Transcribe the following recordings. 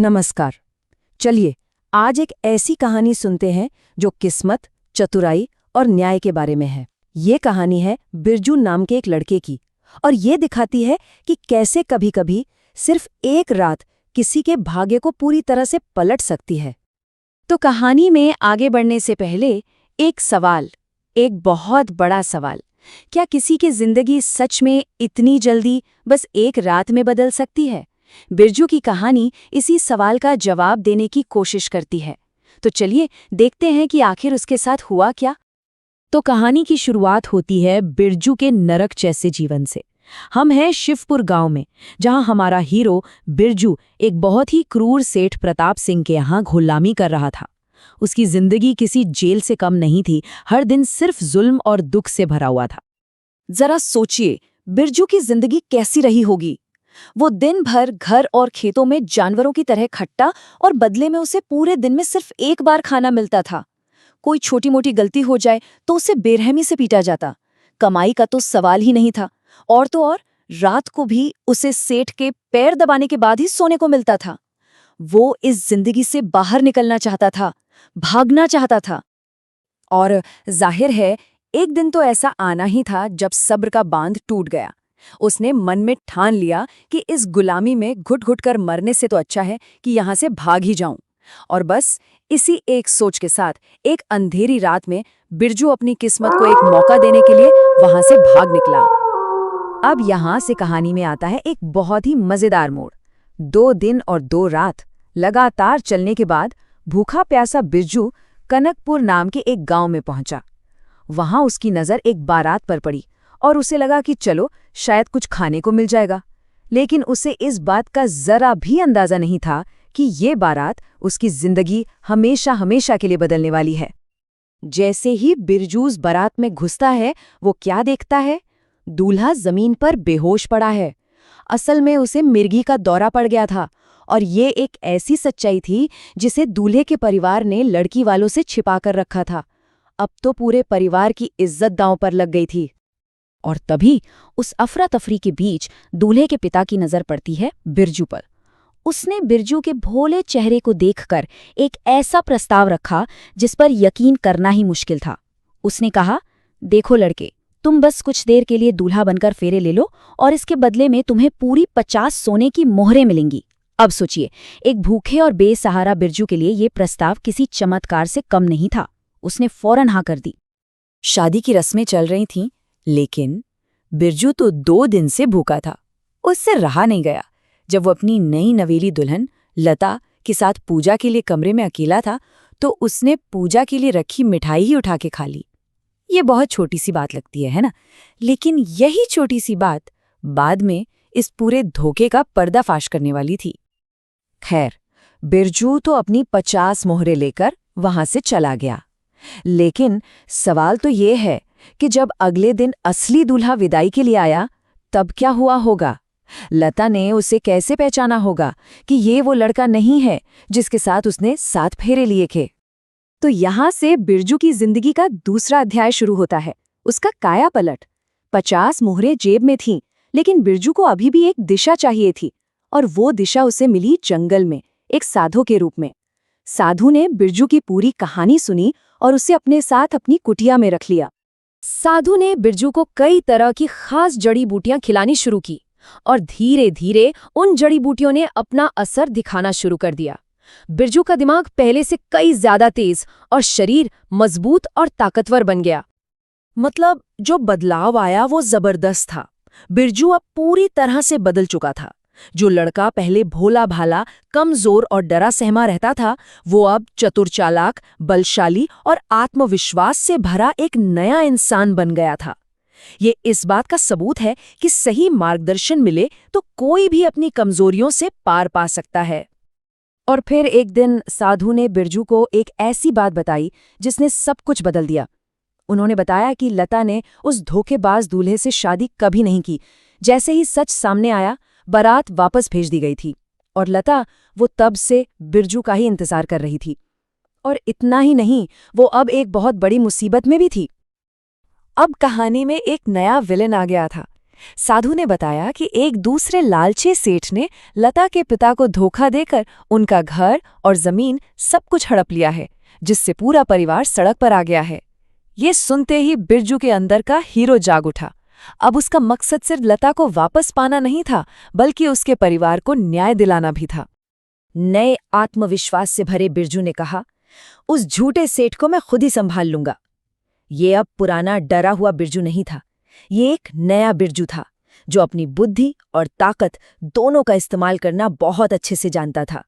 नमस्कार। चलिए आज एक ऐसी कहानी सुनते हैं जो किस्मत, चतुराई और न्याय के बारे में है। ये कहानी है बिरजू नाम के एक लड़के की और ये दिखाती है कि कैसे कभी-कभी सिर्फ एक रात किसी के भाग्य को पूरी तरह से पलट सकती है। तो कहानी में आगे बढ़ने से पहले एक सवाल, एक बहुत बड़ा सवाल। क्या किसी की जिंदगी सच में इतनी जल्दी बस एक रात में बदल सकती है? बिरजू की कहानी इसी सवाल का जवाब देने की कोशिश करती है। तो चलिए देखते हैं कि आखिर उसके साथ हुआ क्या। तो कहानी की शुरुआत होती है बिरजू के नरक जैसे जीवन से। हम हैं शिवपुर गांव में, जहां हमारा हीरो बिरजू एक बहुत ही क्रूर सेठ प्रताप सिंह के यहाँ गुलामी कर रहा था। उसकी जिंदगी किसी जेल से कम नहीं थी, हर दिन सिर्फ जुल्म और दुख से भरा हुआ था। जरा सोचिए, बिरजू की जिंदगी कैसी रही होगी। वो दिन भर घर और खेतों में जानवरों की तरह खट्टा और बदले में उसे पूरे दिन में सिर्फ एक बार खाना मिलता था। कोई छोटी मोटी गलती हो जाए तो उसे बेरहमी से पीटा जाता। कमाई का तो सवाल ही नहीं था, और तो और रात को भी उसे सेठ के पैर दबाने के बाद ही सोने को मिलता था। वो इस जिंदगी से बाहर निकलना चाहता था, भागना चाहता था। और जाहिर है एक दिन तो ऐसा आना ही था जब सब्र का बांध टूट गया। उसने मन में ठान लिया कि इस गुलामी में घुट घुट कर मरने से तो अच्छा है कि यहाँ से भाग ही जाऊं। और बस इसी एक सोच के साथ एक अंधेरी रात में बिरजू अपनी किस्मत को एक मौका देने के लिए वहां से भाग निकला। अब यहाँ से कहानी में आता है एक बहुत ही मजेदार मोड़। 2 दिन और 2 रात लगातार चलने के बाद भूखा प्यासा बिरजू कनकपुर नाम के एक गांव में पहुंचा। वहां उसकी नजर एक बारात पर पड़ी और उसे लगा कि चलो शायद कुछ खाने को मिल जाएगा। लेकिन उसे इस बात का जरा भी अंदाजा नहीं था कि ये बारात उसकी जिंदगी हमेशा हमेशा के लिए बदलने वाली है। जैसे ही बिरजू उस बारात में घुसता है, वो क्या देखता है? दूल्हा जमीन पर बेहोश पड़ा है। असल में उसे मिर्गी का दौरा पड़ गया था, और ये एक ऐसी सच्चाई थी जिसे दूल्हे के परिवार ने लड़की वालों से छिपा कर रखा था। अब तो पूरे परिवार की इज्जत दांव पर लग गई थी। और तभी उस अफरा तफरी के बीच दूल्हे के पिता की नजर पड़ती है बिरजू पर। उसने बिरजू के भोले चेहरे को देखकर एक ऐसा प्रस्ताव रखा जिस पर यकीन करना ही मुश्किल था। उसने कहा, देखो लड़के, तुम बस कुछ देर के लिए दूल्हा बनकर फेरे ले लो और इसके बदले में तुम्हें पूरी 50 सोने की मोहरें मिलेंगी। अब सोचिए, एक भूखे और बेसहारा बिरजू के लिए ये प्रस्ताव किसी चमत्कार से कम नहीं था। उसने फौरन हाँ कर दी। शादी की रस्में चल रही थीं, लेकिन बिरजू तो 2 दिन से भूखा था। उससे रहा नहीं गया। जब वो अपनी नई नवेली दुल्हन लता के साथ पूजा के लिए कमरे में अकेला था, तो उसने पूजा के लिए रखी मिठाई ही उठा के खा ली। ये बहुत छोटी सी बात लगती है ना? लेकिन यही छोटी सी बात बाद में इस पूरे धोखे का पर्दाफाश करने वाली थी। खैर, बिरजू तो अपनी 50 मोहरें लेकर वहां से चला गया। लेकिन सवाल तो ये है कि जब अगले दिन असली दूल्हा विदाई के लिए आया, तब क्या हुआ होगा? लता ने उसे कैसे पहचाना होगा कि ये वो लड़का नहीं है जिसके साथ उसने 7 फेरे लिए थे? तो यहां से बिरजू की जिंदगी का दूसरा अध्याय शुरू होता है, उसका काया पलट। 50 मोहरें जेब में थीं, लेकिन बिरजू को अभी भी एक दिशा चाहिए थी, और वो दिशा उसे मिली जंगल में, एक साधु के रूप में। साधु ने बिरजू की पूरी कहानी सुनी और उसे अपने साथ अपनी कुटिया में रख लिया। साधु ने बिरजू को कई तरह की खास जड़ी बूटियां खिलानी शुरू की, और धीरे धीरे उन जड़ी बूटियों ने अपना असर दिखाना शुरू कर दिया। बिरजू का दिमाग पहले से कई ज्यादा तेज और शरीर मजबूत और ताकतवर बन गया। मतलब जो बदलाव आया वो जबरदस्त था। बिरजू अब पूरी तरह से बदल चुका था। जो लड़का पहले भोला भाला, कमजोर और डरा सहमा रहता था, वो अब चतुर, चालाक, बलशाली और आत्मविश्वास से भरा एक नया इंसान बन गया था। ये इस बात का सबूत है कि सही मार्गदर्शन मिले तो कोई भी अपनी कमजोरियों से पार पा सकता है। और फिर एक दिन साधु ने बिरजू को एक ऐसी बात बताई जिसने सब कुछ बदल दिया। उन्होंने बताया कि लता ने उस धोखेबाज दूल्हे से शादी कभी नहीं की। जैसे ही सच सामने आया, बारात वापस भेज दी गई थी, और लता वो तब से बिरजू का ही इंतजार कर रही थी। और इतना ही नहीं, वो अब एक बहुत बड़ी मुसीबत में भी थी। अब कहानी में एक नया विलेन आ गया था। साधु ने बताया कि एक दूसरे लालची सेठ ने लता के पिता को धोखा देकर उनका घर और जमीन सब कुछ हड़प लिया है, जिससे पूरा परिवार सड़क पर आ गया है। ये सुनते ही बिरजू के अंदर का हीरो जाग उठा। अब उसका मकसद सिर्फ लता को वापस पाना नहीं था, बल्कि उसके परिवार को न्याय दिलाना भी था। नए आत्मविश्वास से भरे बिरजू ने कहा, उस झूठे सेठ को मैं खुद ही संभाल लूंगा। ये अब पुराना डरा हुआ बिरजू नहीं था, ये एक नया बिरजू था जो अपनी बुद्धि और ताकत दोनों का इस्तेमाल करना बहुत अच्छे से जानता था।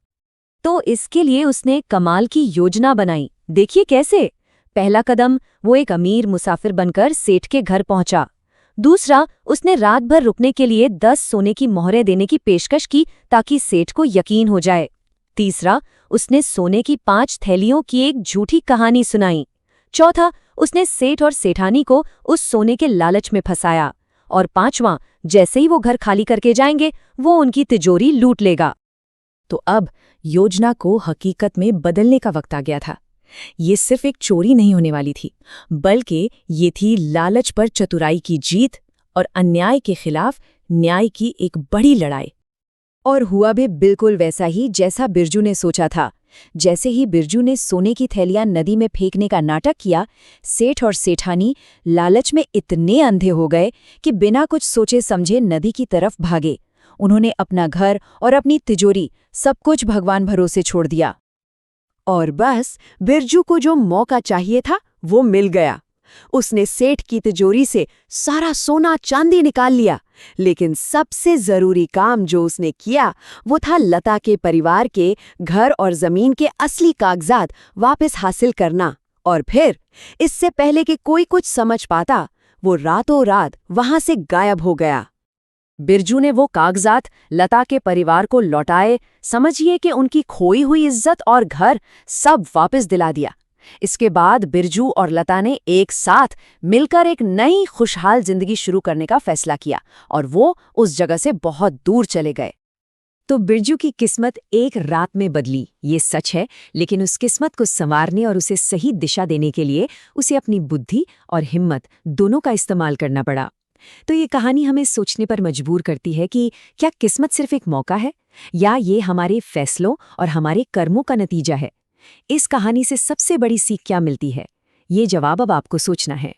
तो इसके लिए उसने कमाल की योजना बनाई। देखिए कैसे। पहला कदम, वो एक अमीर मुसाफिर बनकर सेठ के घर पहुंचा। दूसरा, उसने रात भर रुकने के लिए 10 सोने की मोहरें देने की पेशकश की ताकि सेठ को यकीन हो जाए। तीसरा, उसने सोने की 5 थैलियों की एक झूठी कहानी सुनाई। चौथा, उसने सेठ और सेठानी को उस सोने के लालच में फंसाया। और पांचवां, जैसे ही वो घर खाली करके जाएंगे, वो उनकी तिजोरी लूट लेगा। तो अब योजना को हकीकत में बदलने का वक्त आ गया था। ये सिर्फ एक चोरी नहीं होने वाली थी, बल्कि ये थी लालच पर चतुराई की जीत और अन्याय के खिलाफ न्याय की एक बड़ी लड़ाई। और हुआ भी बिल्कुल वैसा ही जैसा बिरजू ने सोचा था। जैसे ही बिरजू ने सोने की थैलियां नदी में फेंकने का नाटक किया, सेठ और सेठानी लालच में इतने अंधे हो गए कि बिना कुछ सोचे समझे नदी की तरफ भागे। उन्होंने अपना घर और अपनी तिजोरी सब कुछ भगवान भरोसे छोड़ दिया। और बस बिरजू को जो मौका चाहिए था वो मिल गया। उसने सेठ की तिजोरी से सारा सोना चांदी निकाल लिया, लेकिन सबसे जरूरी काम जो उसने किया वो था लता के परिवार के घर और जमीन के असली कागजात वापस हासिल करना। और फिर इससे पहले कि कोई कुछ समझ पाता, वो रातों रात वहां से गायब हो गया। बिरजू ने वो कागजात लता के परिवार को लौटाए, समझिए कि उनकी खोई हुई इज्जत और घर सब वापस दिला दिया। इसके बाद बिरजू और लता ने एक साथ मिलकर एक नई खुशहाल जिंदगी शुरू करने का फैसला किया और वो उस जगह से बहुत दूर चले गए। तो बिरजू की किस्मत एक रात में बदली, ये सच है, लेकिन उस किस्मत को संवारने और उसे सही दिशा देने के लिए उसे अपनी बुद्धि और हिम्मत दोनों का इस्तेमाल करना पड़ा। तो ये कहानी हमें सोचने पर मजबूर करती है कि क्या किस्मत सिर्फ एक मौका है या ये हमारे फैसलों और हमारे कर्मों का नतीजा है। इस कहानी से सबसे बड़ी सीख क्या मिलती है, ये जवाब अब आपको सोचना है।